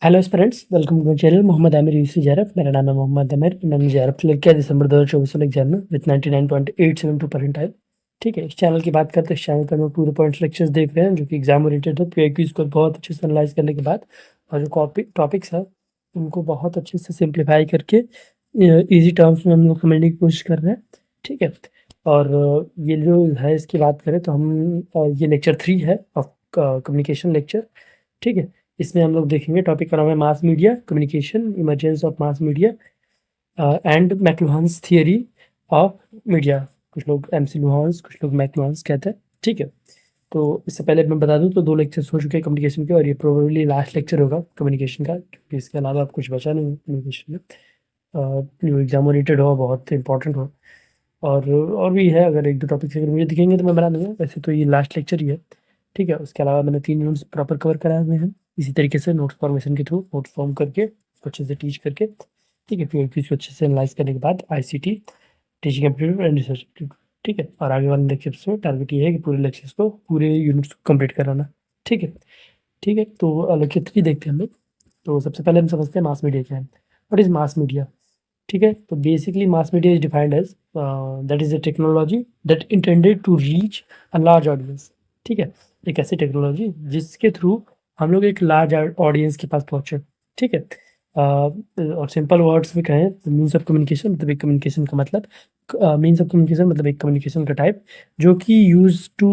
Hello friends, welcome to my channel Mohammad Aamir यूसी ज़ैरफ़। मेरा नाम है मोहम्मद आमिर। मैंने ज़ैरफ़ क्लियर किया दिसंबर 2024 वाले एग्जाम में विथ 99.872 परसेंटाइल। ठीक है, इस चैनल की बात करते हैं। इस चैनल पर हम पूरे पॉइंट्स लेक्चर्स देख रहे हैं जो कि एग्जाम ओरिएंटेड है। पीआईक्यूज़ को बहुत अच्छे से एनालाइज करने के बाद और जो कॉपी टॉपिक्स हैं उनको बहुत अच्छे से सिंप्लीफाई करके ईजी टर्म्स में हम लोग समझने की कोशिश कर रहे हैं। ठीक है, और ये जो है इसकी बात करें तो हम ये लेक्चर 3 है ऑफ कम्युनिकेशन लेक्चर। ठीक है, इसमें हम लोग देखेंगे, टॉपिक का नाम है mass media communication, emergence of mass media and McLuhan's theory of media. कुछ लोग एमसी लुहान्स, कुछ लोग मैक्लुहान्स कहते हैं। ठीक है, तो इससे पहले मैं बता दूं तो 2 लेक्चर्स हो चुके हैं कम्युनिकेशन के और ये प्रोबेबली लास्ट लेक्चर होगा कम्युनिकेशन का, क्योंकि इसके अलावा अब कुछ बचा नहीं है कम्युनिकेशन में। जो एग्जाम ओरिएंटेड हो, बहुत इंपॉर्टेंट हो। और भी है, अगर 1-2 टॉपिक्स अगर मुझे दिखेंगे तो मैं बना दूँगा। वैसे तो ये लास्ट लेक्चर ही है। ठीक है, उसके अलावा मैंने 3 यूनिट्स प्रॉपर कवर कराए हुए हैं। इसी तरीके से नोट्स फॉर्मेशन के थ्रू नोट्स फॉर्म करके उसको अच्छे से टीच करके, ठीक है, पीआईक्यूज़ को अच्छे से एनालाइज करने के बाद ICT, teaching aptitude and research aptitude. ठीक है, और आगे वाले लेक्चर्स में टारगेट ये है कि पूरे लेक्चर्स को, पूरे यूनिट्स को कंप्लीट कराना। ठीक है, ठीक है, तो लेक्चर 3 देखते हैं हम लोग। तो सबसे पहले हम समझते हैं मास मीडिया क्या है। What is mass media? ठीक है, तो basically mass media is defined as that is a technology that intended to reach a large audience. ठीक है, एक ऐसी टेक्नोलॉजी जिसके थ्रू हम लोग एक लार्ज ऑडियंस के पास पहुंचे। ठीक है, और सिंपल वर्ड्स में कहें तो मीन्स ऑफ कम्युनिकेशन, मतलब एक कम्युनिकेशन का मतलब, मीन्स ऑफ कम्युनिकेशन मतलब एक कम्युनिकेशन का टाइप जो कि use to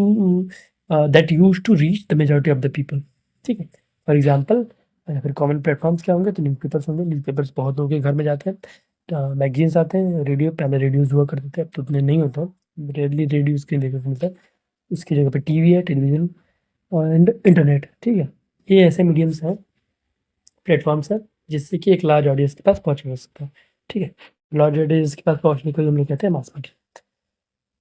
that use to reach the majority of the people. ठीक है, फॉर एग्जाम्पल, या फिर कॉमन प्लेटफॉर्म्स क्या होंगे तो न्यूज़पेपर्स होंगे। न्यूज़पेपर्स बहुत लोगों के घर में जाते हैं। मैगजीन्स आते हैं, रेडियो, पहले रेडियोज़ हुआ करते थे, अब तो उतने नहीं होते, रेयरली रेडियोज़ के देखने को मिलता है। उसकी जगह पे टीवी है, टेलीविज़न एंड इंटरनेट। ठीक है, ये ऐसे मीडियम्स हैं, प्लेटफॉर्म्स हैं जिससे कि एक लार्ज ऑडियंस के पास पहुँचा जा सकता है। ठीक है, लार्ज ऑडियंस के पास पहुँचने को ही हम लोग कहते हैं मास मीडिया।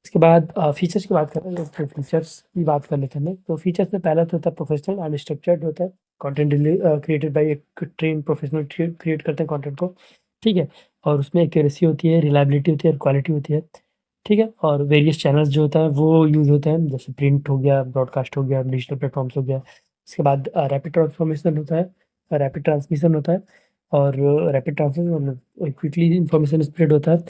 इसके बाद फीचर्स की बात करें तो फीचर्स की बात कर लेते हैं। तो फीचर्स में पहला तो होता है प्रोफेशनल एंड स्ट्रक्चर्ड होता है। कंटेंट क्रिएटेड बाय एक ट्रेन प्रोफेशनल क्रिएट करते हैं कंटेंट को। ठीक है, और उसमें एक्यूरेसी होती है, रिलायबिलिटी होती है और क्वालिटी होती है। ठीक है, और वेरियस चैनल्स जो होता है वो यूज़ होते हैं, जैसे प्रिंट हो गया, ब्रॉडकास्ट हो गया, डिजिटल प्लेटफॉर्म्स हो गया। उसके बाद रैपिड ट्रांसफॉर्मेशन होता है, रैपिड ट्रांसमिशन होता है, और रैपिड ट्रांसमिशन मतलब क्विकली इंफॉर्मेशन स्प्रेड होता है।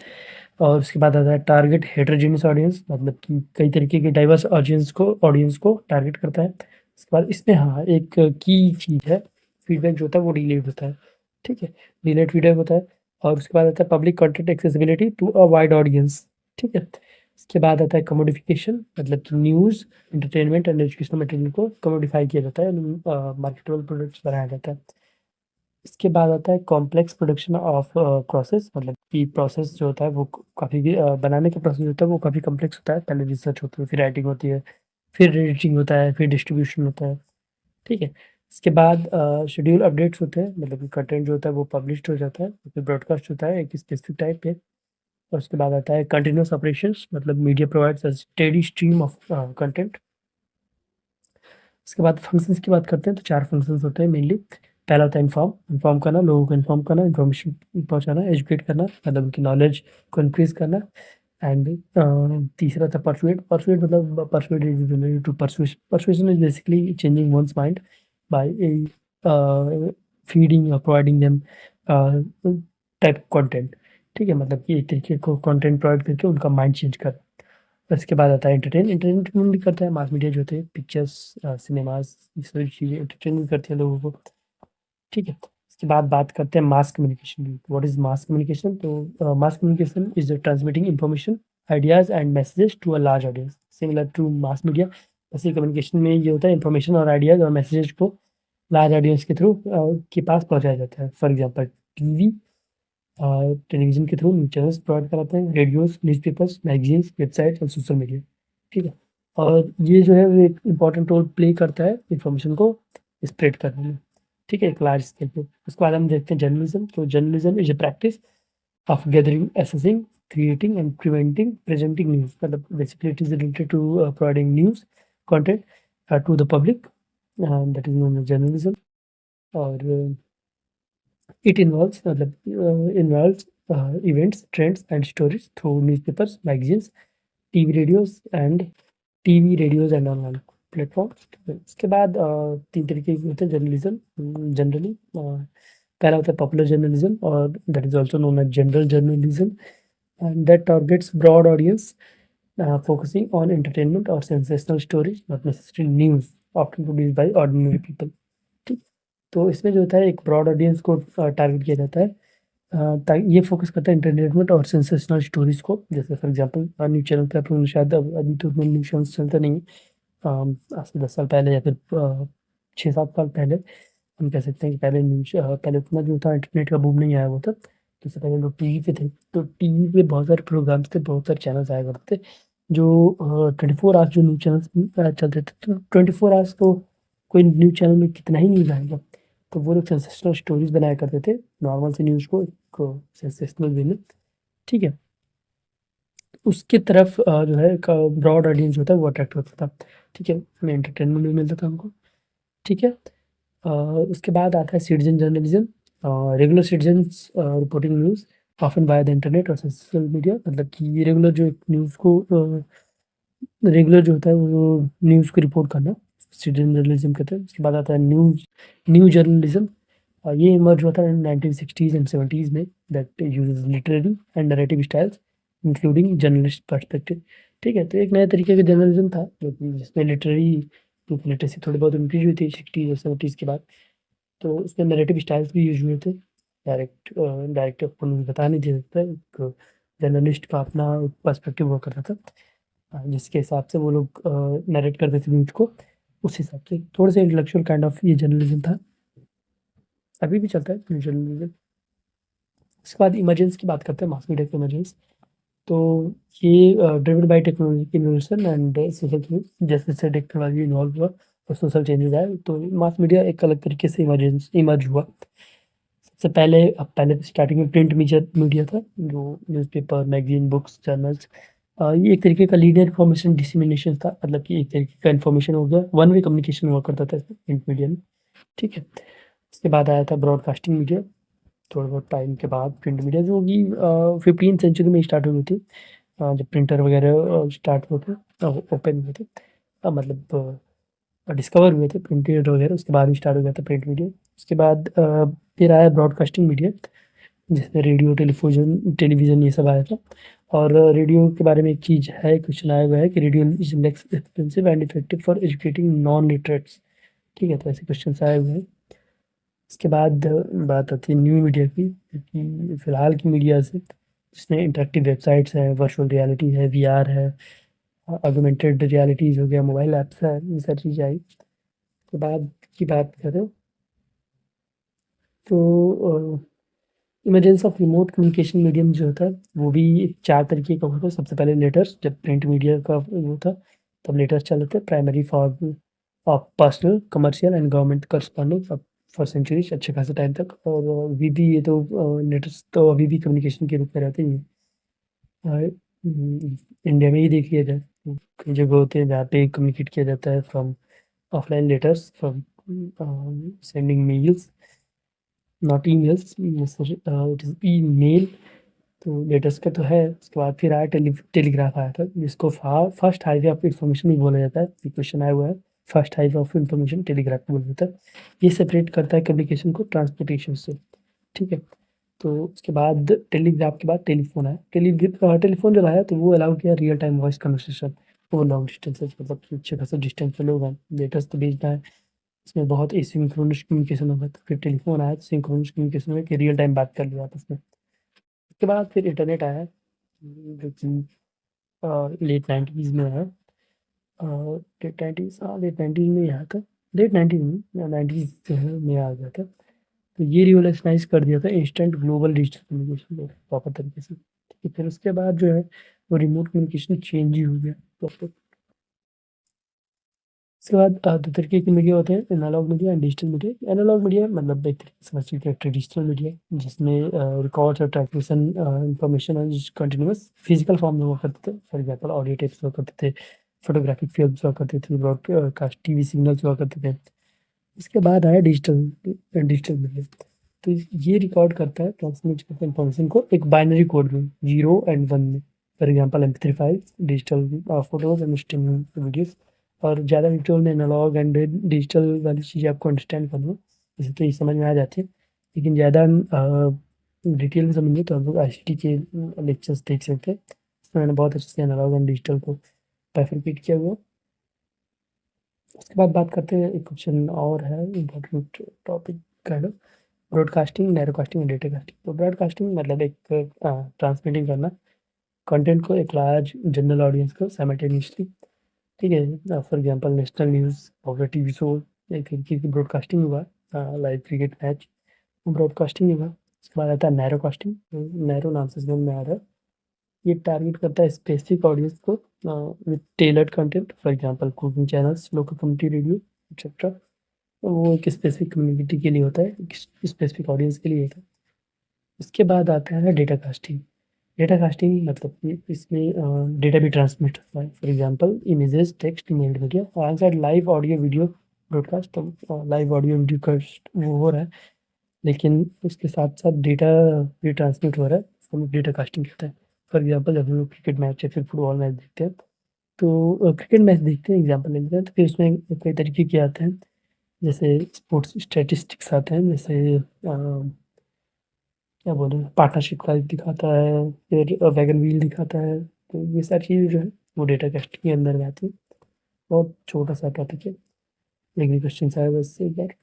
और उसके बाद आता है टारगेट हेटेरोजेनियस ऑडियंस, मतलब कि कई तरीके के डाइवर्स ऑडियंस को टारगेट करता है। उसके बाद इसमें हाँ, एक की चीज़ है, फीडबैक जो होता है वो डिलेड होता है। ठीक है, डिलेड फीडबैक होता है। और उसके बाद आता है public content accessibility to a wide audience. ठीक है, इसके बाद आता है कमोडिफिकेशन, मतलब कि news, entertainment and educational material को कमोडिफाई किया जाता है, मार्केटेबल प्रोडक्ट्स बनाया जाता है। इसके बाद आता है कॉम्प्लेक्स प्रोडक्शन ऑफ प्रोसेस, मतलब कि प्रोसेस जो होता है वो काफ़ी बनाने का प्रोसेस होता है वो काफ़ी कॉम्प्लेक्स होता है। पहले रिसर्च होती है, फिर राइटिंग होती है, फिर एडिटिंग होता है, फिर डिस्ट्रीब्यूशन होता है। ठीक है, इसके बाद शेड्यूल अपडेट्स होते हैं, मतलब कि कंटेंट जो होता है वो पब्लिश्ड हो जाता है, फिर ब्रॉडकास्ट होता है एक स्पेसिफिक टाइम पे। और उसके बाद आता है कंटिन्यूअस ऑपरेशंस, मतलब media provides a steady stream of content. उसके बाद फंक्शंस की बात करते हैं तो 4 फंक्शंस होते हैं मेनली। पहला होता है इन्फॉर्म, इन्फॉर्म करना, लोगों को इन्फॉर्म करना, इन्फॉर्मेशन पहुँचाना, एजुकेट करना, मतलब उनकी नॉलेज को इंक्रीज़ करना। एंड तीसरा था परसुएड, परसुएड मतलब persuade is related to persuasion. Persuasion is basically changing one's mind by feeding और प्रोवाइडिंग देम टाइप कंटेंट। ठीक है, मतलब कि एक तरीके को कंटेंट प्रोवाइड करके उनका माइंड चेंज कर। उसके बाद आता है एंटरटेनमेंट भी करता है। मास मीडिया जो होते हैं, पिक्चर्स, सिनेमास, ये सारी चीज़ें एंटरटेनमेंट करती है लोगों को। ठीक है, इसके बाद बात करते हैं मास कम्युनिकेशन की। What is mass communication? तो mass communication is transmitting information, ideas and messages to a large audience, similar to mass media. ऐसे कम्युनिकेशन में ये होता है, इंफॉर्मेशन और आइडियाज और मैसेजेस को लार्ज ऑडियंस के थ्रू के पास पहुंचाया जाता है। फॉर एग्जाम्पल टीवी, टेलीविज़न के थ्रू न्यूज़ चैनल्स प्रोवाइड कराते हैं, रेडियोज़, न्यूज़पेपर्स, मैगज़ीन्स, वेबसाइट्स और सोशल मीडिया। ठीक है, और ये जो है वो एक इम्पॉर्टेंट रोल प्ले करता है इन्फॉर्मेशन को स्प्रेड करने में। ठीक है, एक लार्ज स्केल पे। उसके बाद हम देखते हैं जर्नलिज्म। तो journalism is a practice of gathering, assessing, creating and presenting news, मतलब basically it is related to providing news content to the public, that is known as journalism. और it involves involves events, trends, and stories through newspapers, magazines, TV, radios, and TV, radios, and online. Platforms. इसके बाद 3 तरीके के होते हैं journalism generally. पहला होता है पॉपुलर जर्नलिज्म और that is also known as general journalism and that targets broad audience focusing on entertainment or sensational stories, not necessarily news, often produced by ordinary people। ठीक, तो इसमें जो होता है एक ब्रॉड ऑडियंस को टारगेट किया जाता है, ताकि ये फोकस करता है एंटरटेनमेंट और सेंसेशनल स्टोरीज को। जैसे फॉर एग्जांपल न्यूज़ चैनल पे आप लोगों ने शायद अभी तो न्यूज़ चैनल चलता नहीं है, आज से 10 साल पहले या फिर 6-7 साल पहले हम कह सकते हैं कि पहले पहले उतना जो था इंटरनेट का बूम नहीं आया हुआ था। तो इससे पहले लोग टीवी पे थे, तो टीवी पे बहुत सारे प्रोग्राम्स थे, बहुत सारे चैनल्स आया करते थे जो 24 आवर्स जो न्यूज़ चैनल्स चलते थे। तो 24 आवर्स तो कोई न्यूज़ चैनल में कितना ही न्यूज़ आएगा, तो वो लोग सेंसेशनल स्टोरीज बनाया करते थे नॉर्मल से न्यूज़ को एक सेंसेशनल वे में। ठीक है, उसकी तरफ जो है एक ब्रॉड ऑडियंस होता है वो अट्रैक्ट होता था। ठीक है, उसमें एंटरटेनमेंट भी मिलता था हमको। ठीक है, उसके बाद आता है citizen journalism. Regular citizens reporting news often via the internet और सोशल मीडिया, मतलब कि रेगुलर जो न्यूज़ को रेगुलर जो होता है वो न्यूज़ को रिपोर्ट करना सिटीजन जर्नलिज्म कहते हैं। उसके बाद आता है न्यू जर्नलिज्म। ये इमर्ज हुआ था 1960s एंड 70s में, that uses literary and narrative styles including journalist perspective. ठीक है, तो एक नया तरीके का जर्नलिज्म था जो कि जिसमें लिटरेसी थोड़ी बहुत इंक्रीज हुई थी 60s और 70s के बाद। तो उसमें नरेटिव स्टाइल्स भी यूज हुए थे। डायरेक्ट आपको न्यूज़ बता नहीं दे सकता, एक जर्नलिस्ट का अपना पर्सपेक्टिव हुआ करता था, जिसके हिसाब से वो लोग नरेट करते थे न्यूज़ को, उस हिसाब से थोड़ा सा इंटेलेक्चुअल काइंड ऑफ ये जर्नलिज्म था, अभी भी चलता है न्यूज़ जर्नलिज्म। उसके बाद इमरजेंस की बात करते हैं, मास मीडिया के इमरजेंस। तो ये driven by technology involution and social change, जैसे जैसे टेक्नोलॉजी इन्वॉल्व हुआ और सोशल चेंजेस आए तो मास मीडिया एक अलग तरीके से इमर्ज हुआ। सबसे पहले स्टार्टिंग में प्रिंट मीडिया था, जो न्यूज़पेपर, मैगजीन, बुक्स, जर्नल्स। ये एक तरीके का लीनियर इन्फॉर्मेशन डिसेमिनेशन था, मतलब कि एक तरीके का इन्फॉर्मेशन हो गया, वन वे कम्युनिकेशन हुआ करता था इसमें प्रिंट मीडिया में। ठीक है, उसके बाद आया था ब्रॉडकास्टिंग मीडिया, थोड़ा बहुत टाइम के बाद प्रिंट मीडिया जो कि 15th सेंचुरी में स्टार्ट हुई थी, जब प्रिंटर वगैरह स्टार्ट हुए थे, ओपन हुए थे, मतलब डिस्कवर हुए थे प्रिंटर वगैरह, उसके बाद ही स्टार्ट हो गया था प्रिंट मीडिया। उसके बाद फिर आया ब्रॉडकास्टिंग मीडिया, जिसमें रेडियो, टेलीविज़न ये सब आया था। और रेडियो के बारे में एक चीज़ है, क्वेश्चन आया हुआ है कि radio is less expensive and effective for educating non literates. ठीक है, तो ऐसे क्वेश्चन आए हुए हैं। इसके बाद बात आती है न्यू मीडिया की, क्योंकि फ़िलहाल की मीडिया से, जिसमें इंटरेक्टिव वेबसाइट्स हैं, वर्चुअल रियलिटी है, वीआर है, ऑगमेंटेड रियलिटीज़ हो गया, मोबाइल ऐप्स है, ये सारी चीज़ें आई। उसके बाद की बात करें तो emergence of remote communication medium जो होता है वो भी 4 तरीके का होता है। सबसे पहले लेटर्स, जब प्रिंट मीडिया का वो था तब लेटर्स चल रहे थे, primary for of personal, commercial and government correspondence for centuries, अच्छे खासे टाइम तक। और अभी भी ये तो लेटर्स तो अभी भी कम्युनिकेशन के रूप में रहते ही हैं। इंडिया में ही देख लिया जाए तो कई जगह होते हैं जहाँ पे कम्युनिकेट किया जाता है from offline letters, from sending mails, not emails, it is email. तो लेटेस्ट का तो है। उसके बाद फिर आया टेलीग्राफ आया था, जिसको फर्स्ट हाईवे ऑफ इंफॉर्मेशन भी बोला जाता है। क्वेश्चन आया हुआ है, first highway of information telegraph बोला जाता है। ये सेपरेट करता है कम्युनिकेशन को ट्रांसपोर्टेशन से। ठीक है, तो उसके बाद टेलीग्राफ के बाद टेलीफोन आया। टेलीफोन जब आया तो वो अलाउ किया रियल टाइम वॉइस कन्वर्सेशन, वो लॉन्ग डिस्टेंसेज, मतलब अच्छे खासे डिस्टेंस पे लोग हैं, लेटेस्ट तो भेजना है, इसमें बहुत एसिंक्रोनस कम्युनिकेशन होगा। तो फिर टेलीफोन आया तो सिंक्रोनस कम्युनिकेशन में कि रियल टाइम बात कर लिया आपस में। उसके बाद फिर इंटरनेट आया, जो कि लेट 90s में आया। लेट 90s, हाँ लेट 90s में ही आया था, लेट 90s में 90s में आ गया था। तो ये रिवोल्यूशनाइज कर दिया था इंस्टेंट ग्लोबल डिजिटल कम्युनिकेशन को प्रॉपर तरीके से। ठीक है, फिर उसके बाद जो है वो रिमोट कम्युनिकेशन चेंज ही हो गया प्रॉपर। उसके बाद 2 तरीके के मीडिया होते हैं, analogue media and digital media. Analogue media मतलब एक तरीके से समझ लीजिए कि ट्रेडिशनल मीडिया, जिसमें रिकॉर्ड्स और transmission information continuous physical form में हुआ करते थे। फॉर एग्जांपल ऑडियो टेप्स हुआ करते थे, फोटोग्राफिक फिल्म्स हुआ करते थे, ब्रॉडकास्ट टीवी सिग्नल्स हुआ करते थे। इसके बाद आया डिजिटल मीडिया। तो ये रिकॉर्ड करता है, ट्रांसमिट करता है इंफॉर्मेशन को एक बाइनरी कोड में, 0 and 1 में। For example MP3 files, digital photos and streaming videos, और ज़्यादा डिटेल में एनालॉग एंड डिजिटल वाली चीज़ें आपको अंडरस्टैंड करना वैसे तो ये समझ में आ जाती है, लेकिन ज़्यादा डिटेल में समझिए तो आप लोग आईसीटी के लेक्चर्स देख सकते हैं। इसमें मैंने बहुत अच्छे से एनालॉग एंड डिजिटल को बाइफरकेट किया हुआ है। उसके बाद बात करते हैं, एक क्वेश्चन और है important topic kind of, broadcasting, narrowcasting और डेटाकास्टिंग। तो ब्रॉडकास्टिंग मतलब एक ट्रांसमिटिंग करना कंटेंट को एक लार्ज जनरल ऑडियंस को साइमल्टेनियसली, ठीक है। फॉर एग्जांपल नेशनल न्यूज़ और टीवी शो एक तरीके की ब्रॉडकास्टिंग हुआ, लाइव क्रिकेट मैच ब्रॉडकास्टिंग हुआ। उसके बाद आता है नैरोकास्टिंग, नैरो नाम से समझ में आ रहा है, ये टारगेट करता है स्पेसिफिक ऑडियंस को with tailored content, for example cooking channels, local community radio etcetera. वो एक स्पेसिफिक कम्युनिटी के लिए होता है, एक स्पेसिफिक ऑडियंस के लिए होता है। उसके बाद आता है डेटा कास्टिंग। डेटा कास्टिंग मतलब कि इसमें डेटा भी ट्रांसमिट होता है, for example images, text, media और लाइव ऑडियो वीडियो ब्रॉडकास्ट। तो लाइव ऑडियो वीडियो कास्ट वो हो रहा है, लेकिन उसके साथ-साथ डेटा भी ट्रांसमिट हो रहा है, उसको हम डेटा कास्टिंग कहते हैं। फॉर एग्जांपल जब हम लोग क्रिकेट मैच या फिर फुटबॉल मैच देखते हैं, तो क्रिकेट मैच देखते हैं एग्जांपल ले लेते हैं, तो फिर उसमें कई तरीके के आते हैं, जैसे स्पोर्ट्स स्टैटिस्टिक्स आते हैं, जैसे क्या बोलें, पार्टनरशिप का दिखाता है, फिर वैगन व्हील दिखाता है, तो ये सारी चीज़ें जो है वो डेटा कास्टिंग के अंदर में आती हैं। बहुत छोटा-सा टॉपिक है, लेकिन क्वेश्चन्स आए बस एक बार।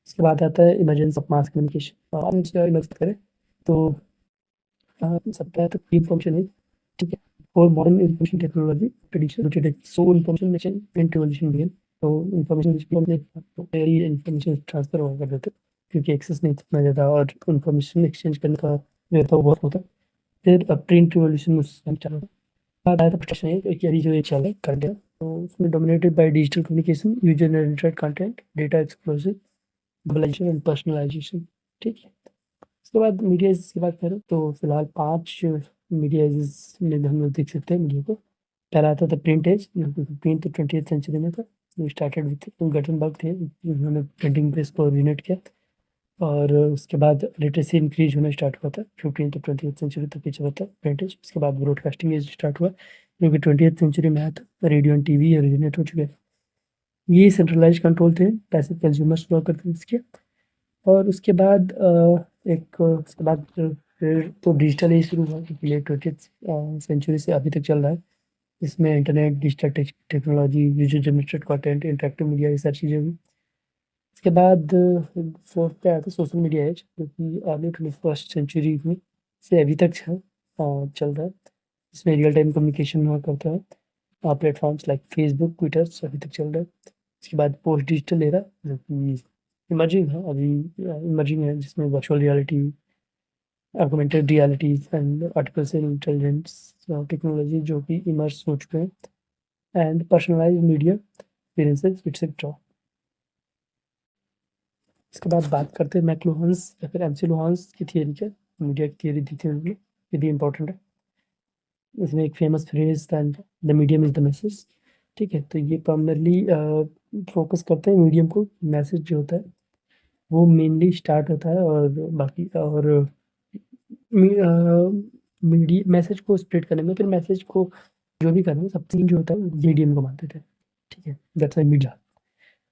उसके बाद आता है इमरजेंस ऑफ मास कम्युनिकेशन। हम इसके बारे में बात करें तो सबसे तो इन्फॉर्मेशन है, ठीक है। और modern information technology traditional rotated so information matching print revolution begin. तो इन्फॉर्मेशन इन्फॉर्मेशन ट्रांसफर हुआ कर देते, क्योंकि एक्सेस नहीं इतना ज़्यादा और इन्फॉर्मेशन एक्सचेंज करने का जो था वो बहुत होता है। फिर प्रिंट रिवॉल्यूशन उस टाइम चल रहा था। बाद आया था प्रोटेक्शन एक यारी जो ये चल रहा है करंट है, तो उसमें dominated by digital communication, user generated content, data explosive, globalisation and personalisation, ठीक है। उसके बाद मीडिया की बात करें तो फिलहाल 5 मीडिया एजेस में हम लोग देख सकते हैं मीडिया को। पहला आता था प्रिंट एज, जो कि 15th to 20th सेंचुरी में था। ये स्टार्टेड विथ गटनबर्ग थे, उन्होंने प्रिंटिंग प्रेस को ओरिजिनेट किया, और उसके बाद लिटरेसी इंक्रीज होना स्टार्ट हुआ था, 15th to 20th सेंचुरी तक ये चला था प्रिंट एज। उसके बाद ब्रॉडकास्टिंग एज स्टार्ट हुआ, जो कि 20th सेंचुरी में आया था, रेडियो एंड टीवी ओरिजिनेट हो चुके हैं। ये सेंट्रलाइज्ड कंट्रोल थे, पैसिव कंज्यूमर्स हुआ करते थे इसके। और उसके बाद उसके बाद फिर तो डिजिटल एज शुरू हुआ, क्योंकि लेट 20th सेंचुरी से अभी तक चल रहा है। इसमें internet, digital technology, user generated content, interactive media, ये सारी चीज़ें हुई। उसके बाद फोर्थ पे आया था सोशल मीडिया एज, जो कि अर्ली 21st सेंचुरी में से अभी तक चल रहा है। इसमें रियल टाइम कम्युनिकेशन हुआ करता है, प्लेटफॉर्म्स लाइक फेसबुक, ट्विटर अभी तक चल रहा है। उसके बाद पोस्ट डिजिटल एरा, जो कि इमर्जिंग है अभी, इमर्जिंग है, जिसमें virtual reality, augmented realities and artificial intelligence technology जो कि इमर्स हो चुके हैं, and personalised media experiences etcetera. इसके बाद बात करते हैं मैक्लुहान्स या फिर एमसी लुहान्स की थियरी के, मीडिया की थियरी दी थी उन्होंने, ये भी इंपॉर्टेंट है। इसमें एक फेमस फ्रेज था, the medium is the message, ठीक है। तो ये प्राइमरली फोकस करते हैं मीडियम को, मैसेज जो होता है वो मेनली स्टार्ट होता है, और बाकी और मीडिया मैसेज को स्प्रेड करने में, फिर मैसेज को जो भी करना है सब तीन जो होता है मीडियम को मानते थे, ठीक है। दैट्स व्हाई मीडिया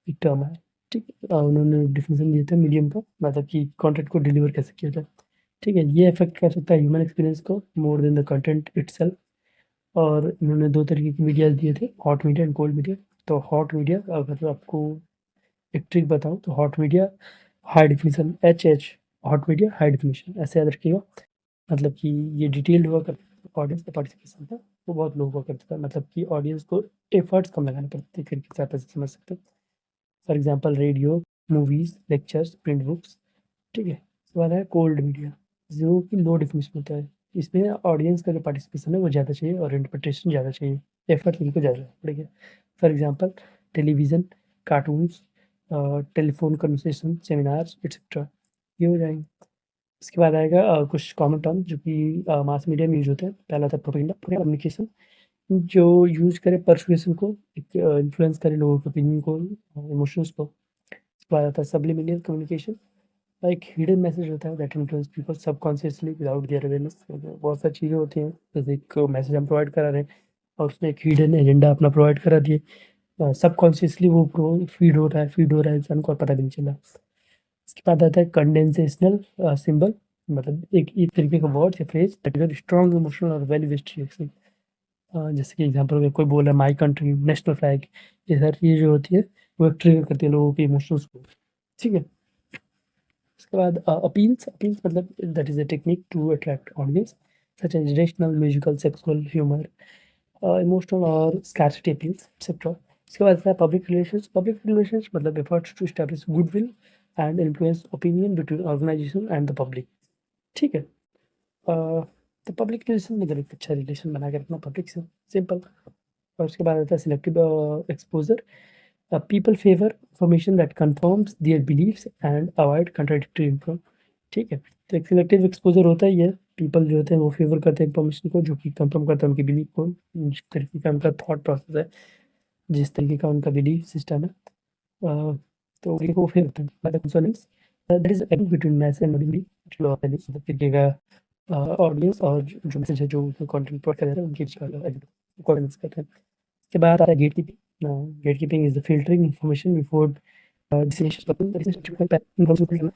एक टर्म है, ठीक है। उन्होंने डिफिनेशन दिया था मीडियम का, मतलब कि कंटेंट को डिलीवर कैसे किया जाए, ठीक है। ये अफेक्ट कर सकता है ह्यूमन एक्सपीरियंस को more than the content itself. और इन्होंने दो तरीके के मीडियाज दिए थे, hot media and cold media. तो हॉट मीडिया, अगर आपको एक ट्रिक बताऊं तो hot media high definition, H hot media high definition, ऐसे याद रखिएगा। मतलब कि ये डिटेल्ड हुआ करता, ऑडियंस का पार्टिसिपेशन था वो बहुत लो हुआ करता था, मतलब कि ऑडियंस को एफर्ट्स कम लगाने पड़ते थे, फिर किस आप ऐसे समझ सकते हैं। For example radio, movies, lectures, print books, ठीक है। उसके बाद है कोल्ड मीडिया, जो कि लो डिफिनेशन होता है। इसमें ऑडियंस का जो पार्टिसिपेशन है वो ज़्यादा चाहिए और इंटरप्रिटेशन ज़्यादा चाहिए, एफर्ट इनको ज़्यादा पड़ेगा। For example television, cartoons, telephone conversation, seminars etcetera, ये हो जाएंगे। उसके बाद आएगा कुछ कॉमन टर्म जो कि मास मीडिया में यूज होते हैं। पहला था प्रोपेगेंडा, कम्युनिकेशन जो यूज करे परसुएशन को, इन्फ्लुएंस करे लोगों के ओपिनियन को, इमोशंस को। उसके बाद आता है सब्लिमिनल कम्युनिकेशन, एक हिडन मैसेज होता है that influence people subconsciously without their awareness. बहुत सारी चीज़ें होती हैं, जैसे एक मैसेज हम प्रोवाइड करा रहे हैं और उसने एक हिडन एजेंडा अपना प्रोवाइड करा दिए, सबकॉन्शियसली वो फीड हो रहा है इंसान को और पता भी नहीं चला। इसके बाद आता है कंडेंसेशनल सिंबल, मतलब एक तरीके का वर्ड या phrase that is strong emotional और वेल विश्ड रिएक्शन। जैसे कि एग्जांपल में कोई बोला माय कंट्री, नेशनल फ्लैग, ये सारी चीज़ें जो होती है वो ट्रिगर करती है लोगों के इमोशंस को। ठीक है। उसके बाद अपील्स मतलब that is a technique to attract audience such as rational, musical, sexual, humour, emotional और स्कैरसिटी अपील्स एक्सेट्रा। इसके बाद आता है पब्लिक रिलेशंस मतलब efforts to establish goodwill and influence opinion between organisation and the public. ठीक है। तो public relation मतलब एक अच्छा रिलेशन बना के रखना पब्लिक से, सिंपल। और उसके बाद आता है selective exposure, people favour information that confirms their beliefs and avoid contradictory info. ठीक है। तो एक सिलेक्टिव एक्सपोजर होता ही है, पीपल जो होते हैं वो फेवर करते हैं इन्फॉर्मेशन को जो कि कंफर्म करता है उनकी बिलीफ को, जिस तरीके का उनका थॉट प्रोसेस है, जिस तरीके का उनका बिलीफ सिस्टम है, तो वो फेवर करते हैं। That is between mass and belief, जो तरीके का ऑडियंस और जो मैसेज है, जो कंटेंट प्रोवाइड कर रहे हैं उनके बीच का अकॉर्डिंग्स करते हैं। उसके बाद आता है gate keeping. Gate keeping is the filtering information before decision.